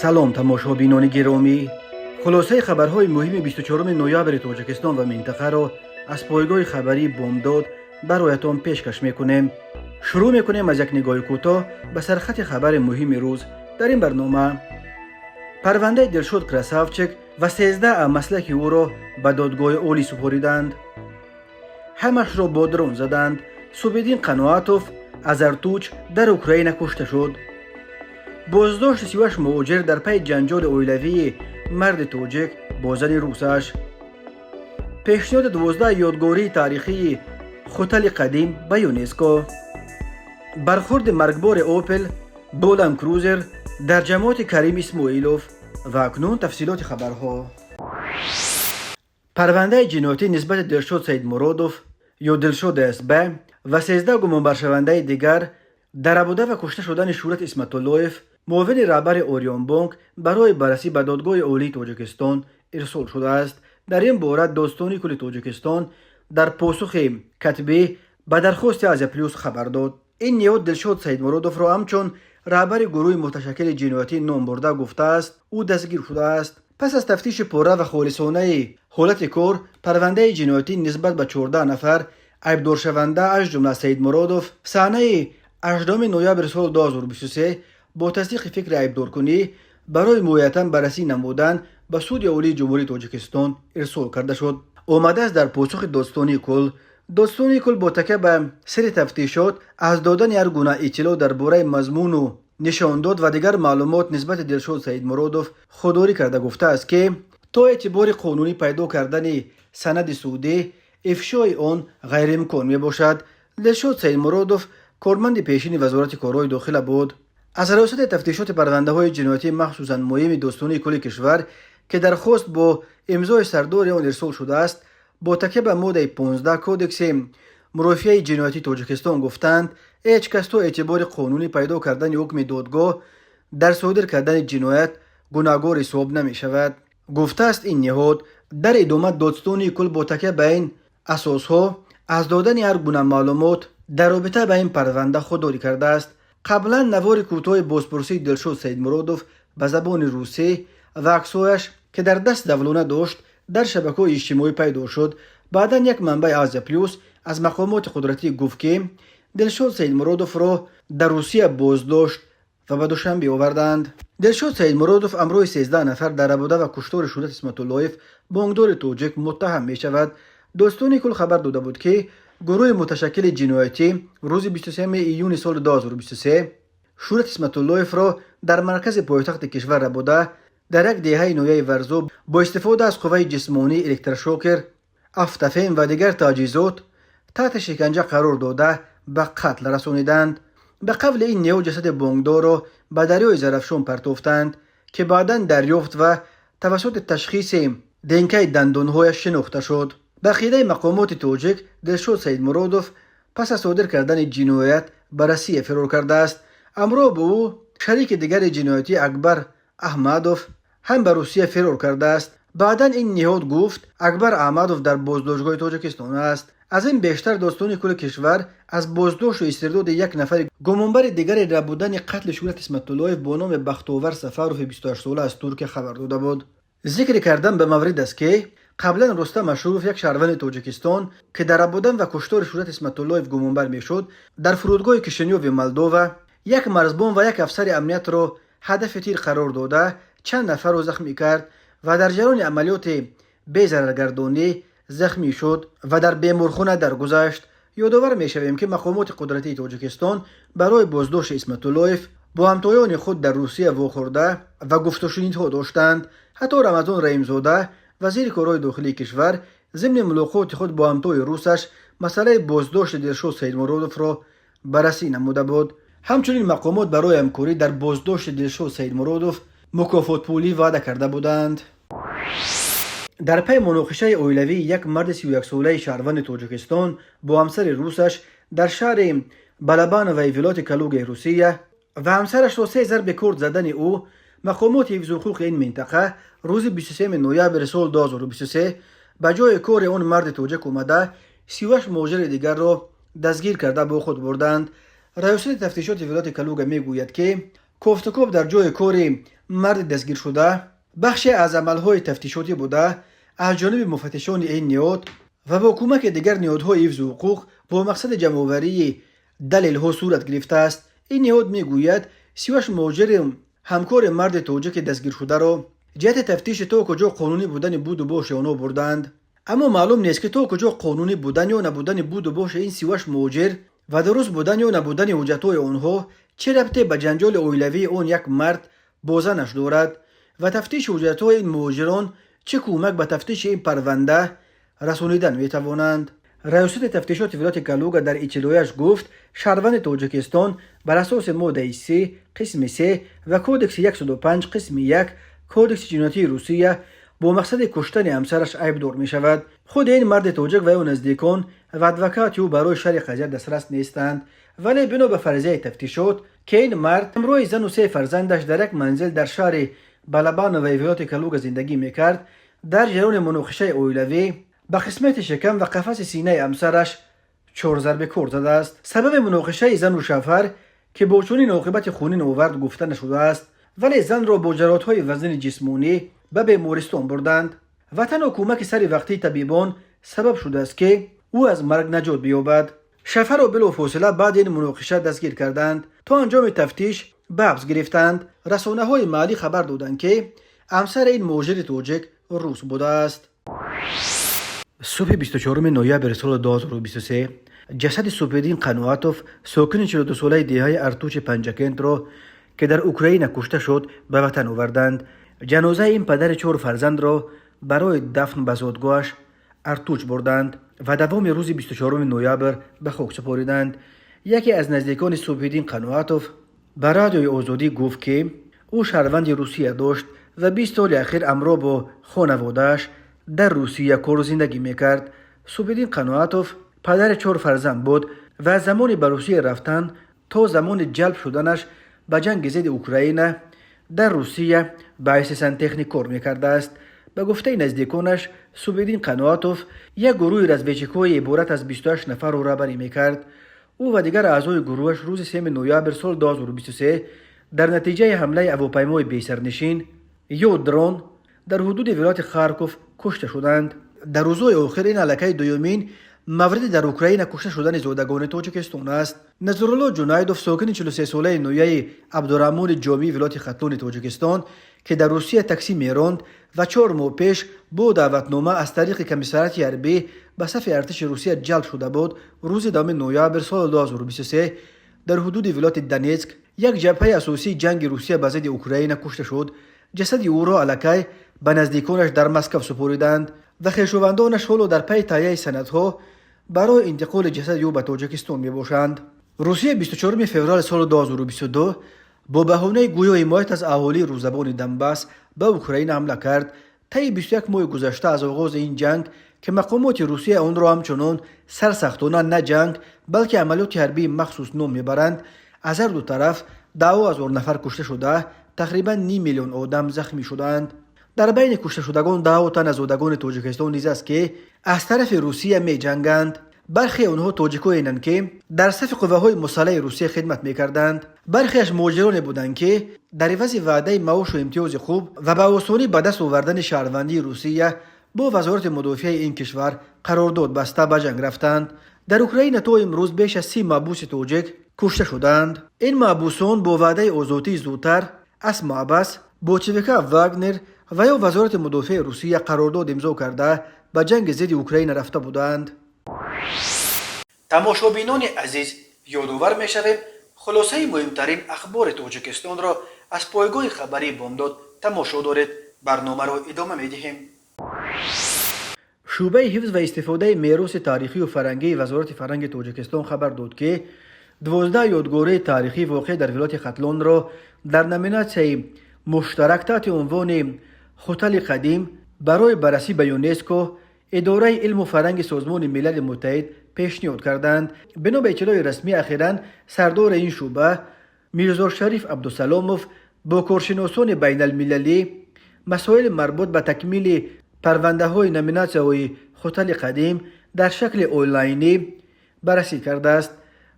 سلام تماشابینان گرامی، خلاصه خبرهای مهم 24 نوامبر تاجیکستان و منطقه را از پایگاه خبری بامداد برایتان پیشکش میکنیم. شروع میکنیم از یک نگاه کوتاه به سرخط خبر مهم روز. در این برنامه پرونده دلشاد کراسافچک و 13 مسلک او را به دادگاه عالی سپردند. همش را با درون زدند. سوبیدین قناعتوف از ارتوچ در اوکراین کشته شد. بازداشت 38 مهاجر در پی جنجال اویلوی مرد تاجیک با زن روسش. پیشنهاد 12 یادگاری تاریخی هتل قدیم به یونسکو. برخورد مرگبار اوپل با لند کروزر در جماعت کریم اسماعیلوف. و اکنون تفصیلات خبرها. پرونده جنایتی نسبت دلشاد سیدمرادوف یا دلشاد اسبه و 13 گمانبر شونده دیگر در ابوده و کشته شدن شورت اسمت اللهیف معاون رهبر اوریون بانک برای بررسی به دادگاه عالی تاجیکستان ارسال شده است. در این باره داستانی کل تاجیکستان در پاسخ کتبی به درخواست از پلیس خبر داد. این نهاد دلشاد سیدمرادوف را همچون رهبر گروه متشکل جنایتی نام برده گفته است او دستگیر شده است. پس از تفتیش پوره و خالصانه حالت کار، پرونده جنایتی نسبت به 14 نفر عیبدار شونده از جمله سیدمرادوف صحنه 18 نوامبر سال 2023 با تصدیق فکر عیبدار کنی برای مویتا بررسی نمودن به سود عالی جمهوری تاجیکستان ارسال کرده شد. آمده است در پاسخ داستانی کل با تکیه به سری تفتیشات از دادن هر گونه اطلاع درباره مضمون و نشانداد و دیگر معلومات نسبت دلشاد سیدمرادوف خودداری کرده گفته است که تا اعتبار قانونی پیدا کردن سند سودی افشای آن غیر امکان می باشد. دلشاد سیدمرادوف کارمند پیشین وزارت کارهای داخل بود. از رئاست تفتیشات پرونده های جنایتی مخصوصا مهم داستانی کل کشور که درخواست با امضای سردار آن ارسال شده است با تکیه به ماده 15 کودکس مرافعه جنایتی تاجیکستان گفتند هیچ کس تا اعتبار قانونی پیدا کردن حکم دادگاه در صادر کردن جنایت گناهکار حساب نمی شود. گفته است این نهاد در ادامه دادستانی کل با تکیه به این اساسها از دادن هر گونه معلومات در رابطه به این پرونده خودداری کرده است. قبلا نوار کوتاه بازپرسی دلشاد سیدمرادوف به زبان روسی و عکسایش که در دست دولانه داشت در شبکه‌های اجتماعی پیدا شد. بعدا یک منبع از پلیس از مقامات قدرتی گفت که دلشاد سیدمرادوف را در روسیه بازداشت و به دوشنبه آوردند. دلشاد سیدمرادوف امروز 13 نفر در ابوده و کشتار شورت اسمت اللهیف بانکدار تاجیک متهم می شود. داستانی کل خبر داده بود که گروه متشکل جنایتی روز 23 ایون سال 2023 شورت اسمت اللهیف را در مرکز پایتخت کشور ابوده در یک دهه نویه ورزو با استفاده از قوه جسمانی الکتروشوکر، افتافین و دیگر تجهیزات تحت شکنجه قرار داده به قتل رسانیدند. به قبل این نهاد جسد بانکدار را به دریای زرافشان پرتافتند که بعدا دریافت و توسط تشخیص دنکه دندانهایش شناخته شد. به عقیده مقامات تاجیک دلشاد سیدمرادوف پس از صادر کردن جنایت به روسیه فرار کرده است. امروز به او شریک دیگر جنایتی اکبر احمدوف هم به روسیه فرار کرده است. بعدا این نهاد گفت اکبر احمدوف در بازداشتگاه تاجیکستان است. از این بیشتر داستان کل کشور از بازداشت و استرداد یک نفر گمانبر دیگر در بودن قتل شورت اسمت اللهیف با نام بختاور سفروف 28 ساله از ترکیه خبر داده بود. ذکر کردن به مورد است که قبلا رستم اشرف یک شهروند تاجیکستان که در بودن و کشتار شورت اسمت اللهیف گمانبر میشد در فرودگاه کشنیوف مولدووا یک مرزبان و یک افسر امنیت را هدف تیر قرار داده چند نفر را زخمی کرد و در جریان عملیات بی‌ضررگردانی زخمی شد و در بیمارخانه درگذشت. یادآور می‌شویم که مقامات قدرتی تاجیکستان برای بازداشت اسمت اللهیف با همتایان خود در روسیه واخورده و گفت و شنیدها داشتند. حتی رمضان رحیم‌زاده وزیر کارهای داخلی کشور ضمن ملاقات خود با همتای روسش مسئله بازداشت دلشاد سیدمرادوف را بررسی نموده بود. همچنین مقامات برای همکاری در بازداشت دلشاد سیدمرادوف مکافات پولی وعده کرده بودند. در پی مناقشه اویلوی یک مرد 31 ساله شهروند تاجیکستان با همسر روسش در شهر بلبان و ولایت کلوگ روسیه و همسرش را 3 ضرب کورد زدن او مقامات حفظ حقوق این منطقه روز 23 نوامبر سال 2023 به جای کار آن مرد تاجیک آمده 38 مهاجر دیگر را دستگیر کرده با خود بردند. رئیس تفتیشات ولایت کلوگ میگوید که کوفتکوب در جای کار مرد دستگیر شده بخشی از عملهای تفتیشاتی بوده از جانب مفتشان این نهاد و با کمک دیگر نهادهای حفظ حقوق با مقصد جمع‌آوری دلیل‌ها صورت گرفته است. این نهاد میگوید 38 مهاجر همکار مرد تاجیک دستگیر شده را جهت تفتیش تا کجا قانونی بودن بود و باش آنها بردند، اما معلوم نیست که تا کجا قانونی بودن یا نبودن بود و باش این 38 مهاجر و درست بودن یا نبودن حجت‌های آنها چه ربطی به جنجال اولیوی آن یک مرد با زنش دارد و تفتیش حجت‌های این مهاجران چه کمک به تفتیش این پرونده رسانیدن میتوانند. ریاست تفتیشات ولایت کلوگا در اطلاعیش گفت شهروند تاجیکستان بر اساس ماده 3 قسم 3 و کودکس 105 قسم 1 کودکس جنایتی روسیه با مقصد کشتن همسرش عیبدار می شود. خود این مرد تاجیک و او نزدیکان و ادوکات او برای شرح قضیه دسترس نیستند، ولی بنا به فرضیه تفتیشات که این مرد همراه زن و 3 فرزندش در یک منزل در شهر بالابان و ولایت کلوگا زندگی میکرد، در جریان مناقشه اولیوی به قسمت شکم و قفس سینه همسرش 4 ضربه کور زده است. سبب مناقشه زن و شوهر که با چنین عاقبت خونین آورد گفته نشده است، ولی زن را با جراحت‌های وزن جسمانی به بیمارستان بردند و تنها کمک سری وقتی طبیبان سبب شده است که او از مرگ نجات بیابد. شوهر را بلافاصله بعد این مناقشه دستگیر کردند تا انجام تفتیش به حبس گرفتند. رسانه‌های محلی خبر دادند که همسر این مهاجر تاجیک روس بوده است. صبح 24 نوامبر سال 2023 جسد سوپیدین قنواتوف ساکن 42 ساله دهه ارتوش پنجکند را که در اوکراین کشته شد به وطن آوردند. جنازه این پدر 4 فرزند را برای دفن به زادگاهش ارتوش بردند و دوام روز 24 نوامبر به خاک سپاریدند. یکی از نزدیکان سوپیدین قنواتوف به رادیوی آزادی گفت که او شهروند روسیه داشت و 20 سال اخیر همراه با خانواده‌اش در روسیه کار و زندگی میکرد. سوپیدین قنواتوف پدر 4 فرزند بود و زمانی به روسیه رفتن تا زمان جلب شدنش به جنگ ضد اوکراین در روسیه باعث سنتکنیک کار میکرده است. به گفته نزدیکانش سوپیدین قنواتوف یک گروه رزویچک‌های عبارت از 28 نفر را رهبری میکرد. او و دیگر اعضای گروهش روز 3 نوامبر سال 2023 در نتیجه حمله هواپیمای بی‌سرنشین یا درون در حدود ولایت خارکوف کشته شدند. در روزهای آخر این علاقه دومین مورد در اوکراین کشته شدن زادگان تاجیکستان است. نظرالله جنایدوف ساکن 43 ساله نویه عبدالرحمن جامی ولایت ختلون تاجیکستان که در روسیه تاکسی میراند و 4 ماه پیش با دعوتنامه از طریق کمیساریات حربی به صف ارتش روسیه جلب شده بود، روز 2 نوامبر سال 2023 در حدود ولایت دونیتسک یک جبهه اساسی جنگ روسیه به ضد اوکراین کشته شد. جسد او را علاقه به نزدیکانش در مسکو سپاریدند و خویشاوندانش حالا در پی تهیه سندها برای انتقال جسد او به تاجیکستان میباشند. روسیه 24 فوریه سال 2022 با بهانه گویا حمایت از اهالی روزبان دنباس به اوکراین حمله کرد. طی 21 ماه گذشته از آغاز این جنگ که مقامات روسیه آن را همچنان سرسختانه نه جنگ بلکه عملیات حربی مخصوص نام میبرند، از هر دو طرف 10,000 نفر کشته شده، تقریبا 5 میلیون آدم زخمی شدند. در بین کشته شدگان 10 تن از زادگان تاجیکستان نیز است که از طرف روسیه می جنگند. برخی آنها تاجیک‌هایند که در صف قوه‌های مسلح روسیه خدمت می‌کردند. برخیش مهاجرانی بودند که در عوض وعده معاش و امتیاز خوب و به آسانی به دست آوردن شهروندی روسیه با وزارت مدافع این کشور قرارداد بسته به جنگ رفتند. در اوکراین تا امروز بیش از 30 محبوس تاجیک کشته شدند. این محبوسان با وعده آزادی زودتر از محبس با شبکه واگنر و یا وزارت مدافع روسیه قرارداد امضا کرده به جنگ ضد اوکراین رفته بودند. تماشابینان عزیز، یادآور می‌شویم خلاصه مهمترین اخبار تاجیکستان را از پایگاه خبری بامداد تماشا دارید. برنامه را ادامه می‌دهیم. شعبه حفظ و استفاده میراث تاریخی و فرهنگی وزارت فرهنگ تاجیکستان خبر داد که 12 یادگاری تاریخی واقع در ولایت ختلون را در نامیناسیون مشترک تحت عنوان هتل قدیم برای بررسی به یونسکو اداره علم و فرهنگ سازمان ملل متحد پیشنهاد کردند. بنا به اطلاع رسمی اخیراً سردار این شعبه میرزا شریف عبدالسلاموف با کارشناسان بین المللی مسائل مربوط به تکمیل پرونده های نامیناسیون هتل قدیم در شکل آنلاینی بررسی کرده است.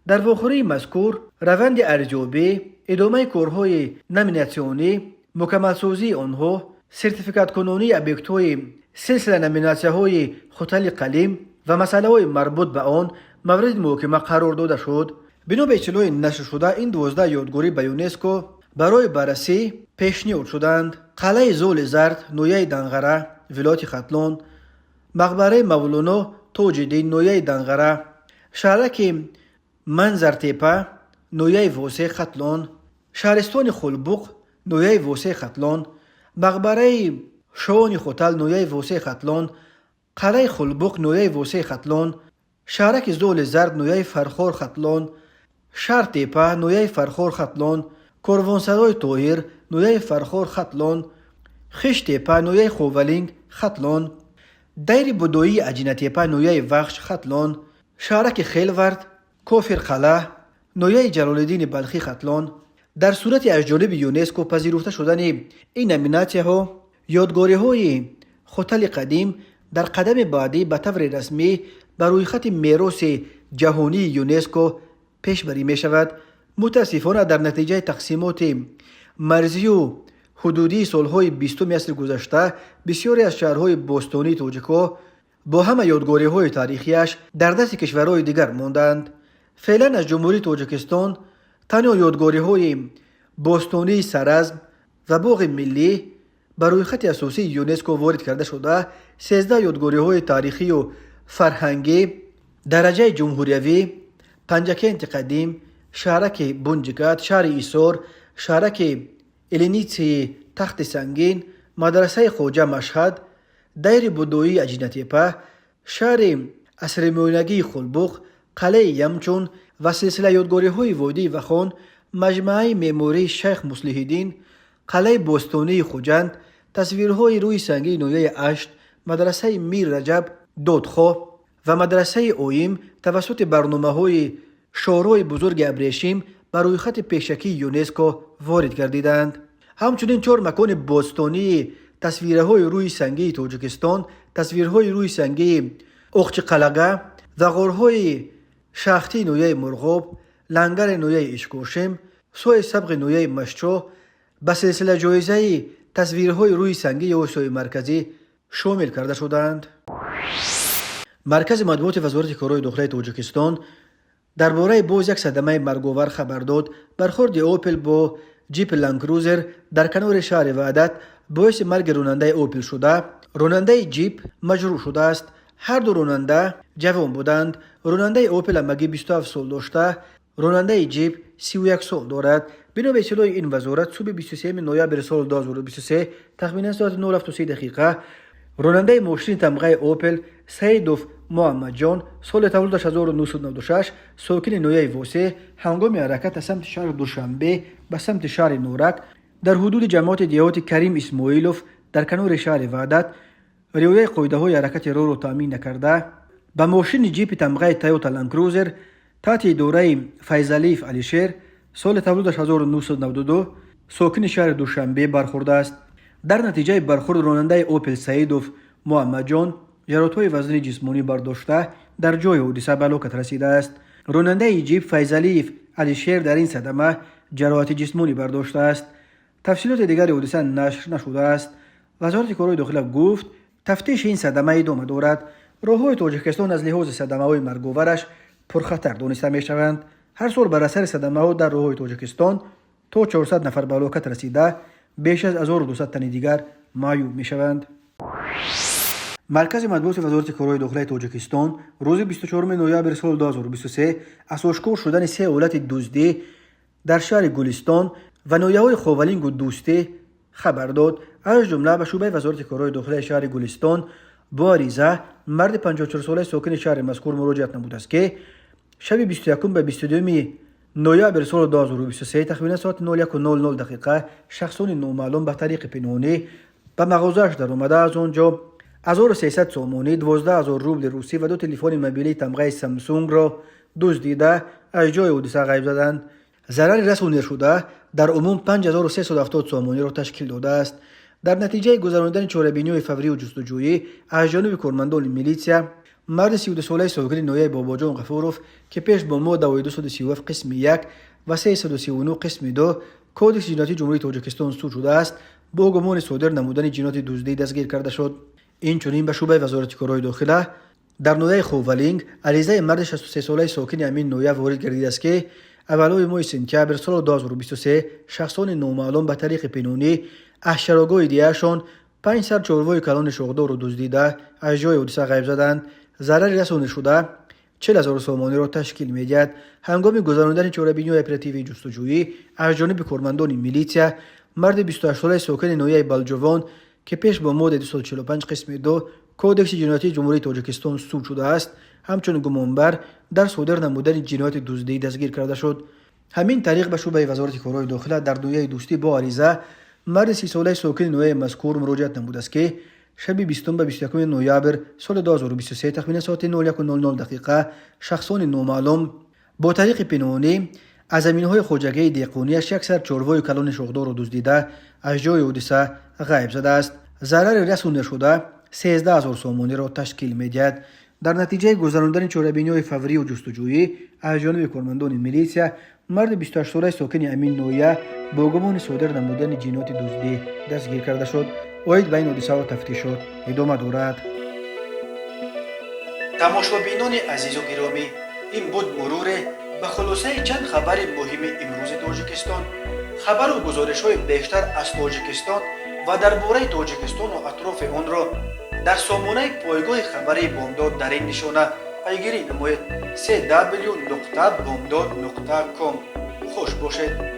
در واخوری مذکور روند ارزیابی ادامه کارهای نامیناسیونی، مکمل سازی آنها، سرتیفیکات کنونی ابیکت‌های سلسله نامیناسی‌های هتل قلیم و مسائل مربوط به آن مورد محاکمه قرار داده شد. بنا به اطلاع نشر شده این 12 یادگاری به یونسکو برای بررسی پیشنهاد شدند. قلعه زول زرد نویه دنغره ولایت ختلان، مقبره مولانا تاج الدین نویه دنغره، شهرک منظر تپه نویه واسه ختلان، شهرستان خلبوق نویه واسه ختلان، مقبره شوان خوتل نویه واسه ختلان، قلعه خلبوق نویه واسه ختلان، شهرک زول زرد نویه فرخار ختلان، شهر تپه نویه فرخار ختلان، کاروانسرای طاهر نویه فرخار ختلان، خشت تپه نویه خوولینگ ختلان، دیر بدویی اجینه تپه نویه وخش ختلان، شهرک خیلورد کافر قلعه نویه جلال الدین بلخی ختلان. در صورت از جانب یونسکو پذیرفته شدن این نامیناسیون ها، یادگاری های هتل قدیم در قدم بعدی به طور رسمی بر روی خط میراث جهانی یونسکو پیشبری می شود. متاسفانه در نتیجه تقسیمات مرزی و حدودی سالهای 20 عصر گذشته بسیاری از شهرهای باستانی تاجیکا با همه یادگاری های تاریخیش در دست کشورهای دیگر ماندند. فعلا از جمهوری تاجیکستان تنها یادگاری های باستانی سرزم و باغ ملی بر روی خط اساسی یونسکو وارد کرده شده. 13 یادگاری های تاریخی و فرهنگی درجه جمهوریوی، پنجکент قدیم، شهرک بنجگات، شهر ایسار، شهرک الینیتی تخت سنگین، مدرسه خواجه مشهد، دیر بدویی اجینه تپه، شهر عصرموینگی خلبوق، قلعه یمچون و سلسله یادگاری های وادی وخان، مجمع معماری شیخ مصلح الدین، قلعه باستانی خوجند، تصویرهای روی سنگی نویه اشت، مدرسه میر رجب دادخواه و مدرسه اویم توسط برنامه های شورای بزرگ ابریشم بر روی خط پیشکی یونسکو وارد گردیدند. همچنین 4 مکان باستانی تصویرهای روی سنگی تاجیکستان، تصویرهای روی سنگی اخچ قلعه و غارهای شختی نویه مرغاب، لنگر نویه اشکوشم، سوی سبق نویه مشچو به سلسله جایزه تصویرهای روی سنگی آسیای مرکزی شامل کرده شدند. مرکز مطبوعات وزارت کارهای داخلی تاجیکستان درباره باز یک صدمه مرگاور خبر داد. برخورد اوپل با جیپ لندکروزر در کنار شهر وحدت باعث مرگ راننده اوپل شده. راننده جیپ مجروح شده است. هر دو راننده جوان بودند. راننده اوپل همگی 27 سال داشته، راننده جیپ 31 سال دارد. بنا به اطلاع این وزارت صبح 23 نوامبر سال 2023 تقریبا ساعت 9:03 دقیقه راننده ماشین تمغه اوپل سیدوف محمد جان سال تولدش 1996 ساکن نویه واسه هنگام حرکت از سمت شهر دوشنبه به سمت شهر نورک در حدود جماعت دیهات کریم اسماعیلوف در کنار شهر وحدت رعایت قاعده های حرکت رو تامین نکرده با ماشین جیپ تمغه تویوتا لندکروزر تحت اداره فیضالیف علیشیر سال تولدش 1992 ساکن شهر دوشنبه برخورده است. در نتیجه برخورد راننده اوپل سیدوف محمد جان جراحت‌های وزنی جسمانی برداشته در جای حادثه به هلاکت رسیده است. راننده جیپ فیضالیف علیشیر در این صدمه جراحت جسمانی برداشته است. تفصیلات دیگر حادثه نشر نشده است. وزارت کارهای داخلی گفت تفتیش این صدمه ادامه دارد. راههای تاجیکستان از لحاظ صدمه‌های مرگاورش پرخطر دانسته می‌شوند. هر سال بر اثر صدمه‌ها در راههای تاجیکستان تا 400 نفر به هلاکت رسیده، بیش از 1200 تن دیگر معیوب می‌شوند. مرکز مطبوعات وزارت کارهای داخلی تاجیکستان روز 24 نوامبر سال 2023 از آشکار شدن 3 حالت دزدی در شهر گلستان و نویه‌های خوولینگ و دوستی خبر داد. از جمله به شعبه وزارت کارهای داخلی شهر گلستان با عریضه مرد 54 ساله ساکن شهر مذکور مراجعت نموده است که شب 21 به 22 نوامبر سال 2023 تقریبا ساعت 01:00 دقیقه شخصان نامعلوم به طریق پنهانی به مغازه‌اش در آمده از آنجا 1300 سومونی، 12000 روبل روسی و 2 تلفن موبیلی تمغه سامسونگ را دزدیده از جای حادثه غیب زدند. ضرر رسانده شده در عموم 5370 سومونی را تشکیل داده است. در نتیجه گذراندن چاره‌بینی فوری و جستجویی از جانب کارمندان میلیسیا، مرد 32 ساله ساکن نویه باباجان غفوروف که پیش با ماده 237 قسم 1 و 339 قسم 2 کودکس جنایتی جمهوری تاجیکستان صادر شده است با گمان صادر نمودن جنایت دزدی دستگیر کرده شد. این چنین به شعبه وزارت کارهای داخله در نویه خوولینگ عریضه مرد 63 ساله ساکن همین نویه وارد گردیده است که اولای ماه سپتامبر سال 2023 شخصان نامعلوم به طریق پنهانی از چراگاه دیهشان 500 چاروای کلان شاخدار را دزدیده از جای حادثه غیب زدند. ضرر رسانده شده 40,000 سامانی را تشکیل می‌دهد. هنگام گذراندن چاره‌بینی اپراتیو جستجویی از جانب کارمندان میلیتیا مرد 28 ساله ساکن نویه بلجوان که پیش با ماده 245 قسم 2 کودکس جنایتی جمهوری تاجیکستان صادر شده است همچون گمانبر در صادر نمودن جنایت دزدی دستگیر کرده شد. همین طریق به شعبه وزارت کارهای داخله در نویه دوستی با عریضه مرد 30 ساله ساکن نویه مذکور مراجعت نموده است که شب 20 به 21 نوامبر سال 2023 تخمین ساعت 01:00 دقیقه شخصان نامعلوم با طریق پنهانی از زمین‌های خوجگی دیقونیش یک سر چاروای کلان شاخدار را دزدیده از جای حادثه غیب زده است. ضرر رسانده شده 13,000 سامانی را تشکیل می‌دهد. در نتیجه گذراندن چاره‌بینی‌های فوری و جستجویی از جانب کارمندان میلیتیا مرد 28 ساله ساکن امین نویه با گمان صادر نمودن جنایت دزدی دستگیر کرده شد. اوید به این حادثه و تفتیشات ادامه دارد. تماشابینان عزیز و گرامی، این بود مرور به خلاصه چند خبر مهم امروز تاجیکستان. خبر و گزارش‌های بیشتر از تاجیکستان و درباره تاجیکستان و اطراف آن را در سامانه پایگاه خبری بامداد در این نشانه پیگیری نمایید: www.bamdad.com. خوش باشید.